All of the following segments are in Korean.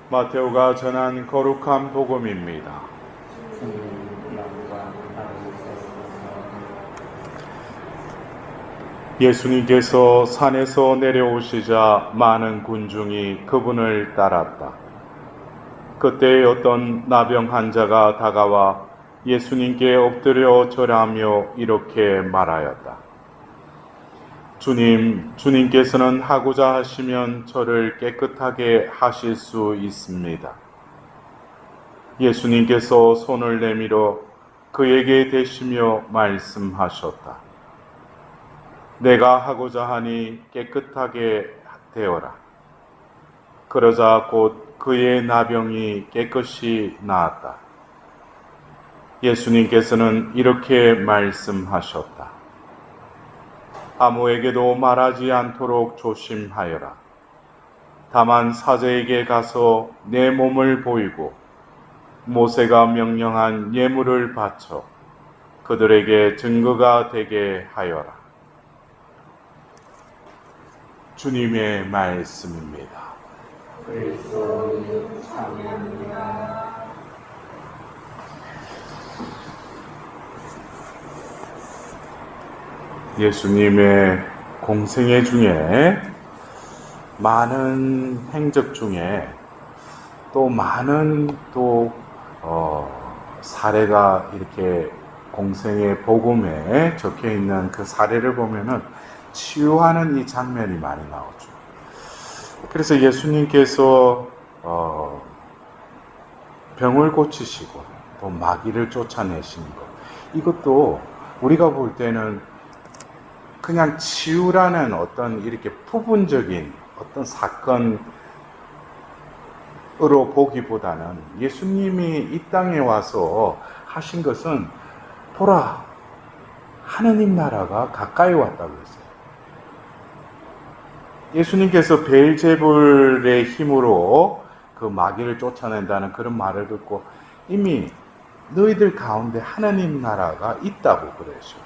마테오가 전한 거룩한 복음입니다. 예수님께서 산에서 내려오시자 많은 군중이 그분을 따랐다. 그때 어떤 나병 환자가 다가와 예수님께 엎드려 절하며 이렇게 말하였다. 주님께서는 하고자 하시면 저를 깨끗하게 하실 수 있습니다. 예수님께서 손을 내밀어 그에게 대시며 말씀하셨다. 내가 하고자 하니 깨끗하게 되어라. 그러자 곧 그의 나병이 깨끗이 나았다. 예수님께서는 이렇게 말씀하셨다. 아무에게도 말하지 않도록 조심하여라. 다만 사제에게 가서 내 몸을 보이고 모세가 명령한 예물을 바쳐 그들에게 증거가 되게 하여라. 주님의 말씀입니다. 그리스도님 참여합니다. 예수님의 공생애 중에 많은 행적 중에 또 많은 사례가 이렇게 공생애 복음에 적혀 있는 그 사례를 보면은 치유하는 이 장면이 많이 나오죠. 그래서 예수님께서 병을 고치시고 또 마귀를 쫓아내시는 것, 이것도 우리가 볼 때는 그냥 치유라는 어떤 이렇게 부분적인 어떤 사건으로 보기보다는 예수님이 이 땅에 와서 하신 것은 보라, 하느님 나라가 가까이 왔다고 했어요. 예수님께서 베엘제불의 힘으로 그 마귀를 쫓아낸다는 그런 말을 듣고 이미 너희들 가운데 하느님 나라가 있다고 그러셨어요.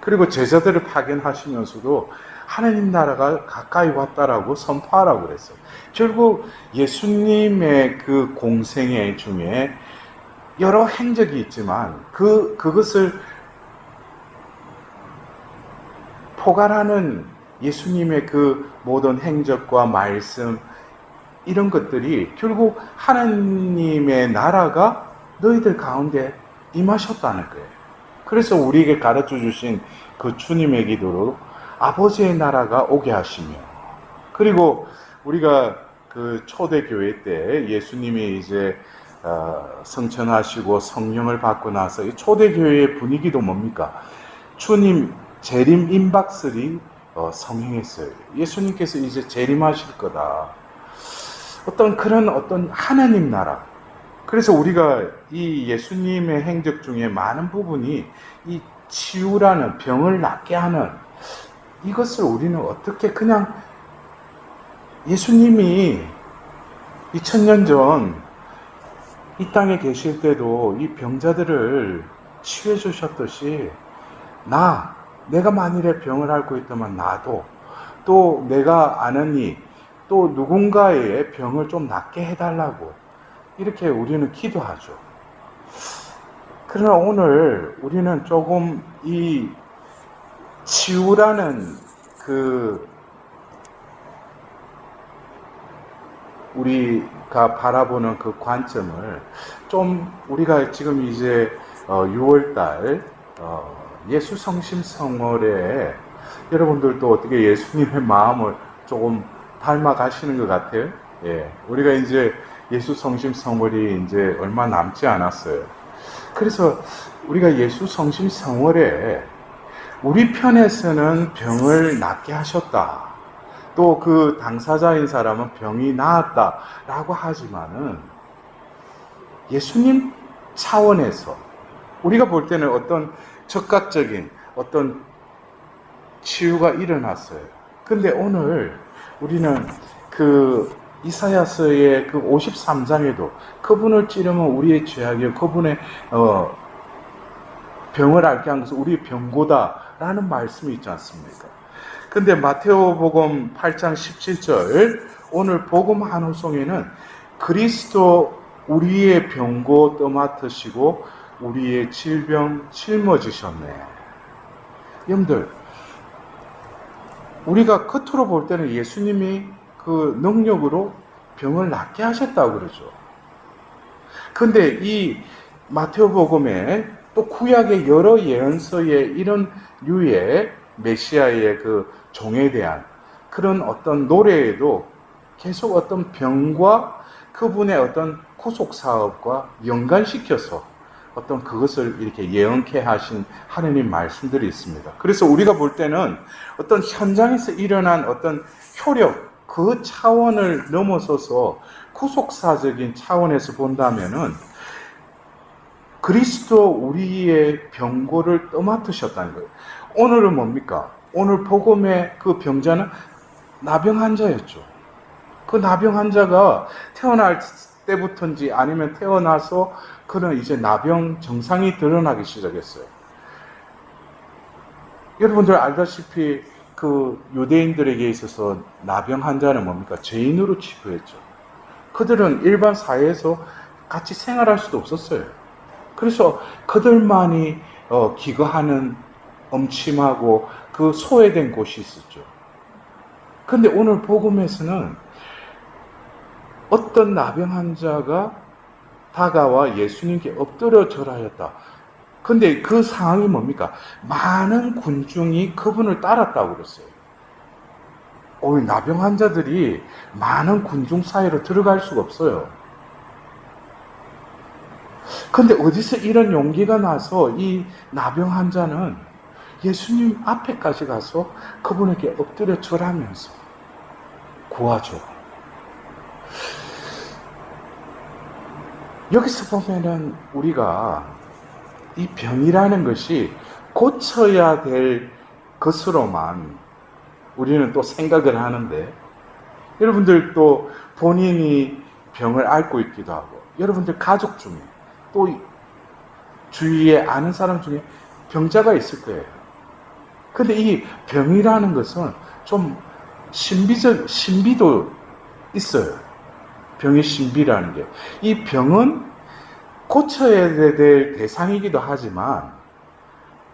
그리고 제자들을 파견하시면서도 하느님 나라가 가까이 왔다라고 선포하라고 그랬어요. 결국 예수님의 그 공생애 중에 여러 행적이 있지만 그것을 포괄하는 예수님의 그 모든 행적과 말씀, 이런 것들이 결국 하나님의 나라가 너희들 가운데 임하셨다는 거예요. 그래서 우리에게 가르쳐 주신 그 주님의 기도로 아버지의 나라가 오게 하시며, 그리고 우리가 그 초대교회 때 예수님이 이제 성천하시고 성령을 받고 나서 이 초대교회의 분위기도 뭡니까? 주님 재림 임박설이 성행했어요. 예수님께서 이제 재림하실 거다. 어떤 하나님 나라. 그래서 우리가 이 예수님의 행적 중에 많은 부분이 이 치유라는, 병을 낫게 하는, 이것을 우리는 어떻게 그냥 예수님이 2000년 전 이 땅에 계실 때도 이 병자들을 치유해 주셨듯이 내가 만일에 병을 앓고 있다면 나도, 또 내가 아는 이, 또 누군가의 병을 좀 낫게 해달라고 이렇게 우리는 기도하죠. 그러나 오늘 우리는 조금 이 치유라는 우리가 바라보는 그 관점을 좀, 우리가 지금 이제 6월달 예수 성심 성월에 여러분들도 어떻게 예수님의 마음을 조금 닮아 가시는 것 같아요. 예, 우리가 이제 예수 성심 성월이 이제 얼마 남지 않았어요. 그래서 우리가 예수 성심 성월에 우리 편에서는 병을 낫게 하셨다, 또 그 당사자인 사람은 병이 나았다라고 하지만은 예수님 차원에서 우리가 볼 때는 어떤 적극적인 어떤 치유가 일어났어요. 근데 오늘 우리는 그 이사야서의 그 53장에도 그분을 찌르면 우리의 죄악이요, 그분의 병을 앓게 한 것은 우리의 병고다라는 말씀이 있지 않습니까? 근데 마테오복음 8장 17절 오늘 복음 한 호송에는 그리스도 우리의 병고 떠맡으시고 우리의 질병 짊어지셨네. 여러분들, 우리가 겉으로 볼 때는 예수님이 그 능력으로 병을 낫게 하셨다고 그러죠. 근데 이 마태복음에 또 구약의 여러 예언서에 이런 류의 메시아의 그 종에 대한 그런 어떤 노래에도 계속 어떤 병과 그분의 어떤 구속 사업과 연관시켜서 어떤 그것을 이렇게 예언케 하신 하느님 말씀들이 있습니다. 그래서 우리가 볼 때는 어떤 현장에서 일어난 어떤 효력, 그 차원을 넘어서서 구속사적인 차원에서 본다면은 그리스도 우리의 병고를 떠맡으셨다는 거예요. 오늘은 뭡니까? 오늘 복음의 그 병자는 나병 환자였죠. 그 나병 환자가 태어날 때부터인지 아니면 태어나서 그는 이제 나병 증상이 드러나기 시작했어요. 여러분들 알다시피 그 유대인들에게 있어서 나병 환자는 뭡니까? 죄인으로 취급했죠. 그들은 일반 사회에서 같이 생활할 수도 없었어요. 그래서 그들만이 기거하는 엄침하고 그 소외된 곳이 있었죠. 근데 오늘 복음에서는 어떤 나병 환자가 다가와 예수님께 엎드려 절하였다. 근데 그 상황이 뭡니까? 많은 군중이 그분을 따랐다고 그랬어요. 나병 환자들이 많은 군중 사이로 들어갈 수가 없어요. 근데 어디서 이런 용기가 나서 이 나병 환자는 예수님 앞에까지 가서 그분에게 엎드려 절하면서 구하죠. 여기서 보면은 우리가 이 병이라는 것이 고쳐야 될 것으로만 우리는 또 생각을 하는데, 여러분들 또 본인이 병을 앓고 있기도 하고, 여러분들 가족 중에 또 주위에 아는 사람 중에 병자가 있을 거예요. 근데 이 병이라는 것은 좀 신비도 있어요. 병의 신비라는 게. 이 병은 고쳐야 될 대상이기도 하지만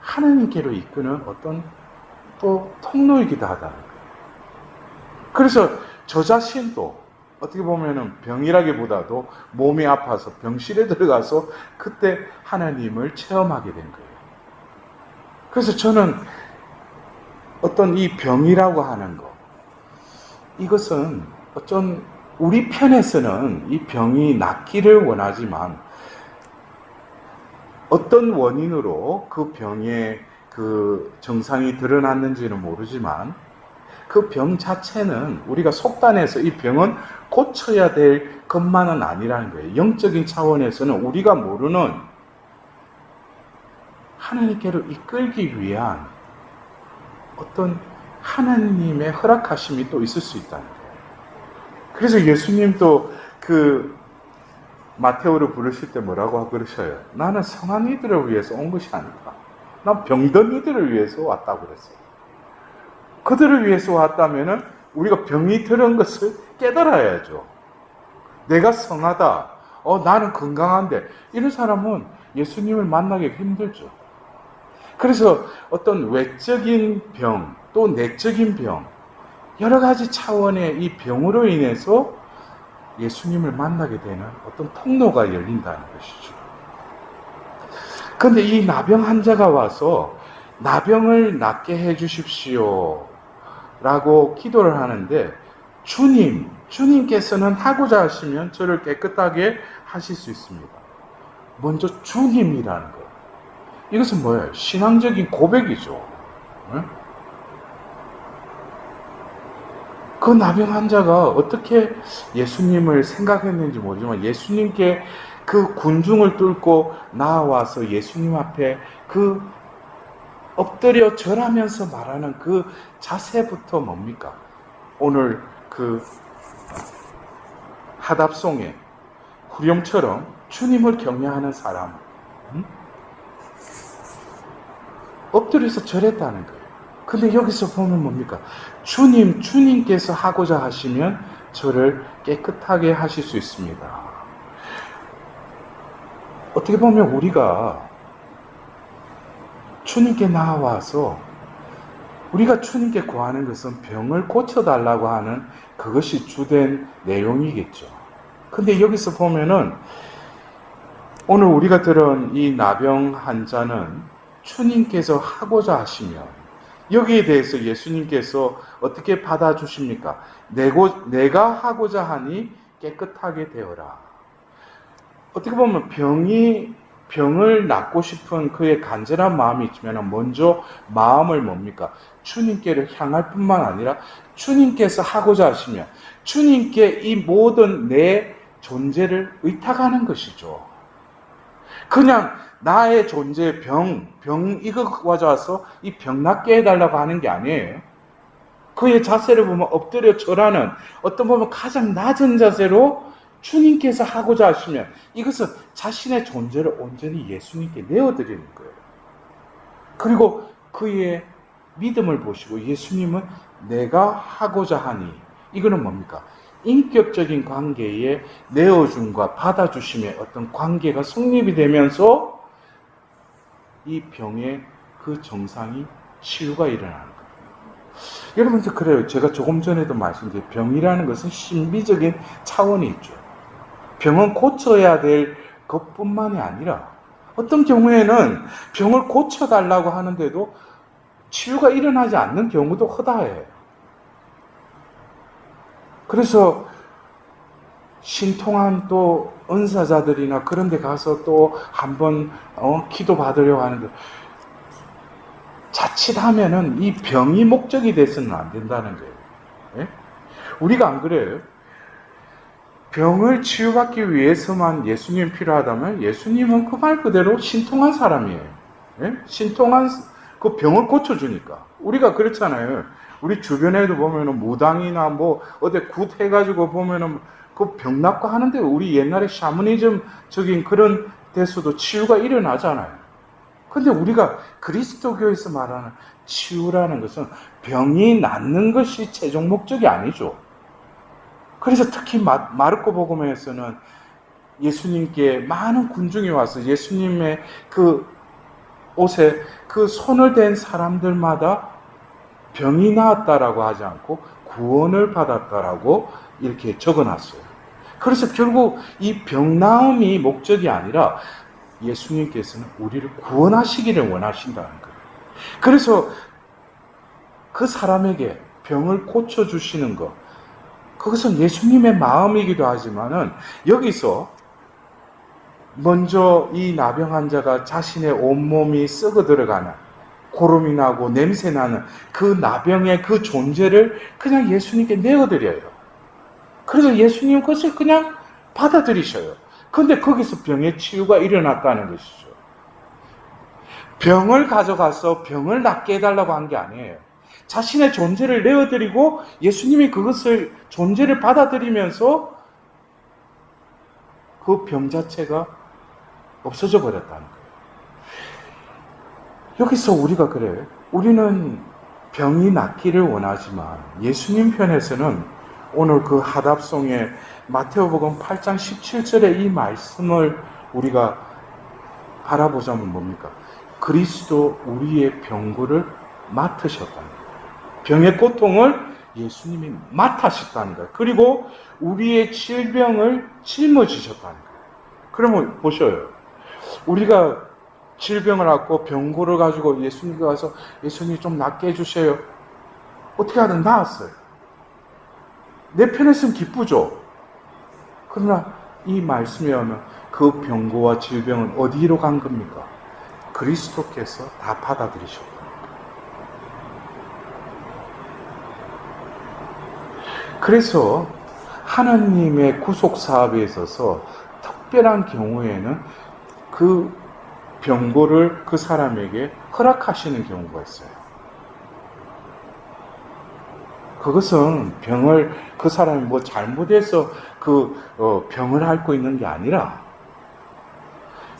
하나님께로 이끄는 어떤 또 통로이기도 하다는 거예요. 그래서 저 자신도 어떻게 보면은 병이라기보다도 몸이 아파서 병실에 들어가서 그때 하나님을 체험하게 된 거예요. 그래서 저는 어떤 이 병이라고 하는 거, 이것은 어쩐 우리 편에서는 이 병이 낫기를 원하지만 어떤 원인으로 그 병의 그 증상이 드러났는지는 모르지만 그 병 자체는 우리가 속단해서 이 병은 고쳐야 될 것만은 아니라는 거예요. 영적인 차원에서는 우리가 모르는 하나님께로 이끌기 위한 어떤 하나님의 허락하심이 또 있을 수 있다는 거예요. 그래서 예수님도 그 마테오를 부르실 때 뭐라고 그러셔요? 나는 성한 이들을 위해서 온 것이 아니다. 난 병든 이들을 위해서 왔다고 그랬어요. 그들을 위해서 왔다면은 우리가 병이 들은 것을 깨달아야죠. 내가 성하다. 나는 건강한데. 이런 사람은 예수님을 만나기 힘들죠. 그래서 어떤 외적인 병, 또 내적인 병, 여러 가지 차원의 이 병으로 인해서 예수님을 만나게 되는 어떤 통로가 열린다는 것이죠. 그런데 이 나병 환자가 와서 나병을 낫게 해 주십시오 라고 기도를 하는데, 주님께서는 하고자 하시면 저를 깨끗하게 하실 수 있습니다. 먼저 주님이라는 것. 이것은 뭐예요? 신앙적인 고백이죠. 응? 그 나병 환자가 어떻게 예수님을 생각했는지 모르지만 예수님께 그 군중을 뚫고 나와서 예수님 앞에 그 엎드려 절하면서 말하는 그 자세부터 뭡니까? 오늘 그 하답송의 후렴처럼 주님을 경외하는 사람, 엎드려서 절했다는 거예요. 근데 여기서 보면 뭡니까? 주님께서 하고자 하시면 저를 깨끗하게 하실 수 있습니다. 어떻게 보면 우리가 주님께 나와서 우리가 주님께 구하는 것은 병을 고쳐달라고 하는 그것이 주된 내용이겠죠. 근데 여기서 보면은 오늘 우리가 들은 이 나병 환자는 주님께서 하고자 하시면 여기에 대해서 예수님께서 어떻게 받아주십니까? 내가 하고자 하니 깨끗하게 되어라. 어떻게 보면 병을 낫고 싶은 그의 간절한 마음이 있지만 먼저 마음을 뭡니까? 주님께를 향할 뿐만 아니라 주님께서 하고자 하시면 주님께 이 모든 내 존재를 의탁하는 것이죠. 그냥 나의 존재 병 이거 가져와서 이 병 낫게 해달라고 하는 게 아니에요. 그의 자세를 보면 엎드려 절하는 어떤 보면 가장 낮은 자세로 주님께서 하고자 하시면 이것은 자신의 존재를 온전히 예수님께 내어드리는 거예요. 그리고 그의 믿음을 보시고 예수님은 내가 하고자 하니 이거는 뭡니까? 인격적인 관계에 내어줌과 받아주심의 어떤 관계가 성립이 되면서 이 병의 그 정상이 치유가 일어나는 거예요. 여러분들 그래요. 제가 조금 전에도 말씀드린 병이라는 것은 신비적인 차원이 있죠. 병은 고쳐야 될 것뿐만이 아니라 어떤 경우에는 병을 고쳐달라고 하는데도 치유가 일어나지 않는 경우도 허다해요. 그래서 신통한 또 은사자들이나 그런 데 가서 또 한번 기도 받으려고 하는데 자칫하면은 이 병이 목적이 돼서는 안 된다는 거예요. 예? 우리가 안 그래요? 병을 치유받기 위해서만 예수님 필요하다면 예수님은 그 말 그대로 신통한 사람이에요. 예? 신통한 그 병을 고쳐주니까. 우리가 그렇잖아요. 우리 주변에도 보면은 무당이나 뭐 어디 굿 해가지고 보면은 그 병 낫고 하는데 우리 옛날에 샤머니즘적인 그런 데서도 치유가 일어나잖아요. 근데 우리가 그리스도교에서 말하는 치유라는 것은 병이 낫는 것이 최종 목적이 아니죠. 그래서 특히 마르코 복음에서는 예수님께 많은 군중이 와서 예수님의 그 옷에 그 손을 댄 사람들마다 병이 나았다라고 하지 않고 구원을 받았다라고 이렇게 적어놨어요. 그래서 결국 이 병 나음이 목적이 아니라 예수님께서는 우리를 구원하시기를 원하신다는 거예요. 그래서 그 사람에게 병을 고쳐주시는 것, 그것은 예수님의 마음이기도 하지만은 여기서 먼저 이 나병 환자가 자신의 온몸이 썩어 들어가는 고름이 나고 냄새 나는 그 나병의 그 존재를 그냥 예수님께 내어드려요. 그래서 예수님은 그것을 그냥 받아들이셔요. 근데 거기서 병의 치유가 일어났다는 것이죠. 병을 가져가서 병을 낫게 해달라고 한 게 아니에요. 자신의 존재를 내어드리고 예수님이 그것을 존재를 받아들이면서 그 병 자체가 없어져 버렸다는 거예요. 여기서 우리가 그래요. 우리는 병이 낫기를 원하지만 예수님 편에서는 오늘 그 하답송의 마태오복음 8장 17절의 이 말씀을 우리가 알아보자면 뭡니까? 그리스도 우리의 병고를 맡으셨다는 거예요. 병의 고통을 예수님이 맡으셨다는 거예요. 그리고 우리의 질병을 짊어지셨다는 거예요. 그러면 보셔요. 우리가 질병을 갖고 병고를 가지고 예수님께 가서 예수님 좀 낫게 해주세요. 어떻게 하든 나았어요. 내 편에서는 기쁘죠. 그러나 이 말씀에 하면 그 병고와 질병은 어디로 간 겁니까? 그리스도께서 다 받아들이셨다. 그래서 하나님의 구속 사업에 있어서 특별한 경우에는 그 병고를 그 사람에게 허락하시는 경우가 있어요. 그것은 병을 그 사람이 뭐 잘못해서 그 병을 앓고 있는 게 아니라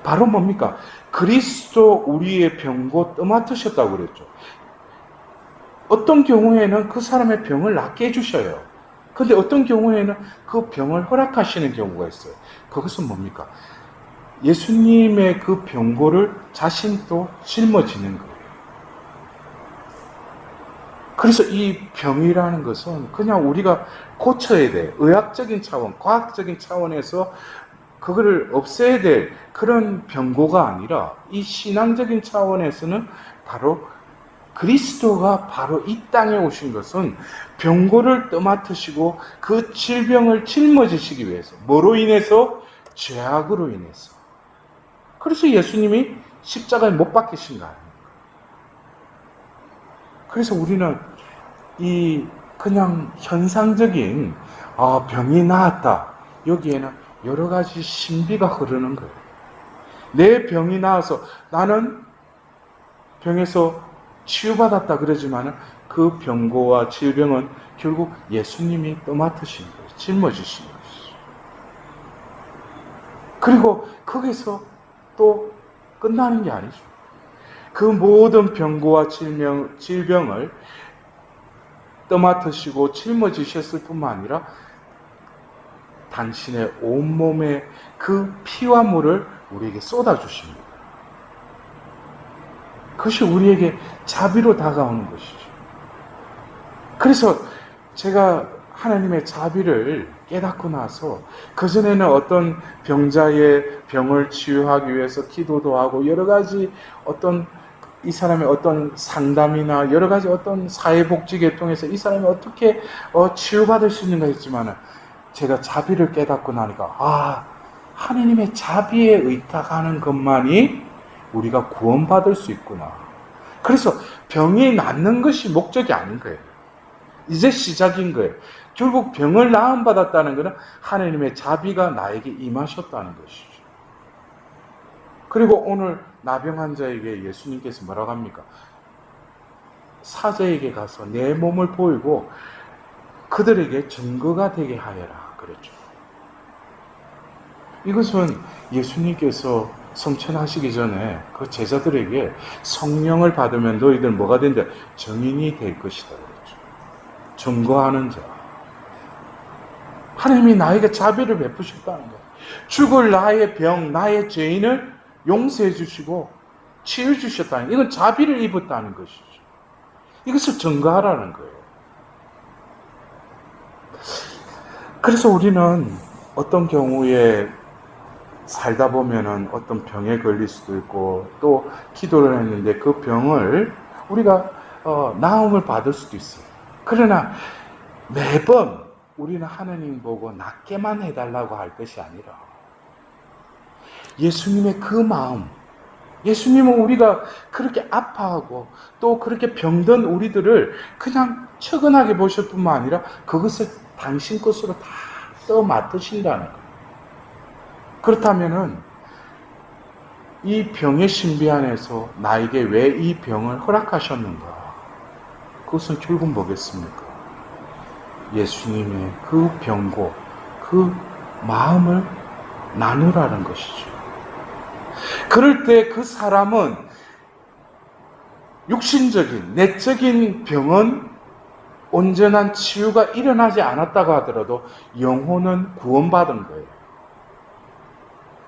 바로 뭡니까? 그리스도 우리의 병고 떠맡으셨다고 그랬죠. 어떤 경우에는 그 사람의 병을 낫게 해주셔요. 근데 어떤 경우에는 그 병을 허락하시는 경우가 있어요. 그것은 뭡니까? 예수님의 그 병고를 자신도 짊어지는 거예요. 그래서 이 병이라는 것은 그냥 우리가 고쳐야 돼. 의학적인 차원, 과학적인 차원에서 그거를 없애야 될 그런 병고가 아니라 이 신앙적인 차원에서는 바로 그리스도가 바로 이 땅에 오신 것은 병고를 떠맡으시고 그 질병을 짊어지시기 위해서. 뭐로 인해서? 죄악으로 인해서. 그래서 예수님이 십자가에 못 박히신 거 아닙니까? 그래서 우리는 이 그냥 현상적인 병이 나았다. 여기에는 여러 가지 신비가 흐르는 거예요. 내 병이 나아서 나는 병에서 치유받았다 그러지만 그 병고와 질병은 결국 예수님이 떠맡으신 거예요. 짊어지신 것이죠. 그리고 거기서 또 끝나는 게 아니죠. 그 모든 병고와 질병을 떠맡으시고 짊어지셨을 뿐만 아니라 당신의 온몸에 그 피와 물을 우리에게 쏟아주십니다. 그것이 우리에게 자비로 다가오는 것이죠. 그래서 제가 하나님의 자비를 깨닫고 나서 그전에는 어떤 병자의 병을 치유하기 위해서 기도도 하고 여러 가지 어떤 이 사람의 어떤 상담이나 여러 가지 어떤 사회복지계 통해서 이 사람이 어떻게 치유받을 수 있는가 했지만 제가 자비를 깨닫고 나니까 하나님의 자비에 의탁하는 것만이 우리가 구원받을 수 있구나. 그래서 병이 낫는 것이 목적이 아닌 거예요. 이제 시작인 거예요. 결국 병을 나음받았다는 것은 하나님의 자비가 나에게 임하셨다는 것이죠. 그리고 오늘 나병 환자에게 예수님께서 뭐라고 합니까? 사제에게 가서 내 몸을 보이고 그들에게 증거가 되게 하여라. 그랬죠. 이것은 예수님께서 성천하시기 전에 그 제자들에게 성령을 받으면 너희들 뭐가 된다? 증인이 될 것이다. 그랬죠. 증거하는 자. 하나님이 나에게 자비를 베푸셨다는 거예요. 죽을 나의 병, 나의 죄인을 용서해 주시고 치유 주셨다는 거예요. 이건 자비를 입었다는 것이죠. 이것을 증거하라는 거예요. 그래서 우리는 어떤 경우에 살다 보면은 어떤 병에 걸릴 수도 있고 또 기도를 했는데 그 병을 우리가 나음을 받을 수도 있어요. 그러나 매번 우리는 하나님 보고 낫게만 해달라고 할 것이 아니라 예수님의 그 마음, 예수님은 우리가 그렇게 아파하고 또 그렇게 병든 우리들을 그냥 측은하게 보실 뿐만 아니라 그것을 당신 것으로 다 떠맡으신다는 거예요. 그렇다면은 이 병의 신비 안에서 나에게 왜 이 병을 허락하셨는가? 그것은 결국 뭐겠습니까? 예수님의 그 병고, 그 마음을 나누라는 것이죠. 그럴 때 그 사람은 육신적인, 내적인 병은 온전한 치유가 일어나지 않았다고 하더라도 영혼은 구원받은 거예요.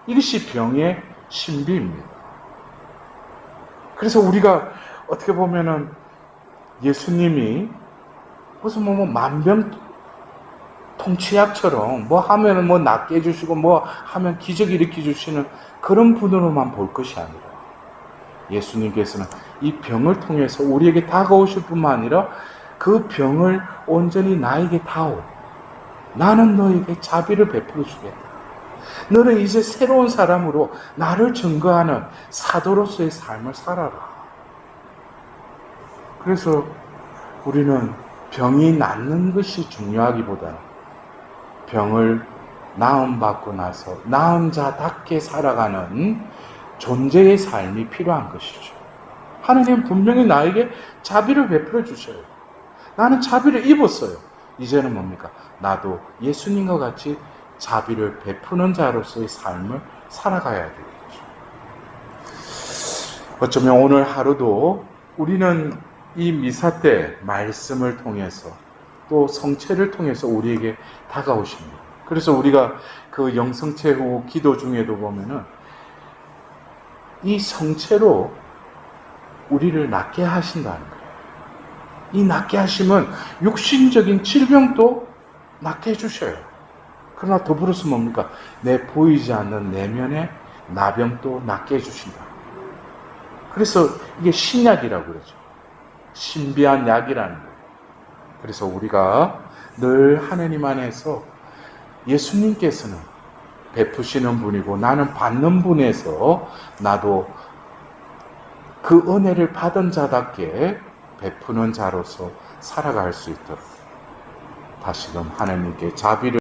이것이 병의 신비입니다. 그래서 우리가 어떻게 보면은 예수님이 무슨 만병통치약처럼 뭐 하면은 뭐 낫게 해주시고 뭐 하면 기적 일으켜 주시는 그런 분으로만 볼 것이 아니라 예수님께서는 이 병을 통해서 우리에게 다가오실 뿐만 아니라 그 병을 온전히 나에게 다오. 나는 너에게 자비를 베풀어 주겠다. 너는 이제 새로운 사람으로 나를 증거하는 사도로서의 삶을 살아라. 그래서 우리는 병이 낫는 것이 중요하기보다는 병을 나음받고 나서 나은 자답게 살아가는 존재의 삶이 필요한 것이죠. 하나님은 분명히 나에게 자비를 베풀어 주셔요. 나는 자비를 입었어요. 이제는 뭡니까? 나도 예수님과 같이 자비를 베푸는 자로서의 삶을 살아가야 되겠죠. 어쩌면 오늘 하루도 우리는 이 미사 때 말씀을 통해서 또 성체를 통해서 우리에게 다가오십니다. 그래서 우리가 그 영성체 후 기도 중에도 보면은 이 성체로 우리를 낫게 하신다는 거예요. 이 낫게 하심은 육신적인 질병도 낫게 해주셔요. 그러나 더불어서 뭡니까? 내 보이지 않는 내면의 나병도 낫게 해주신다. 그래서 이게 신약이라고 그러죠. 신비한 약이라는 거예요. 그래서 우리가 늘 하나님 안에서 예수님께서는 베푸시는 분이고 나는 받는 분에서 나도 그 은혜를 받은 자답게 베푸는 자로서 살아갈 수 있도록 다시금 하나님께 자비를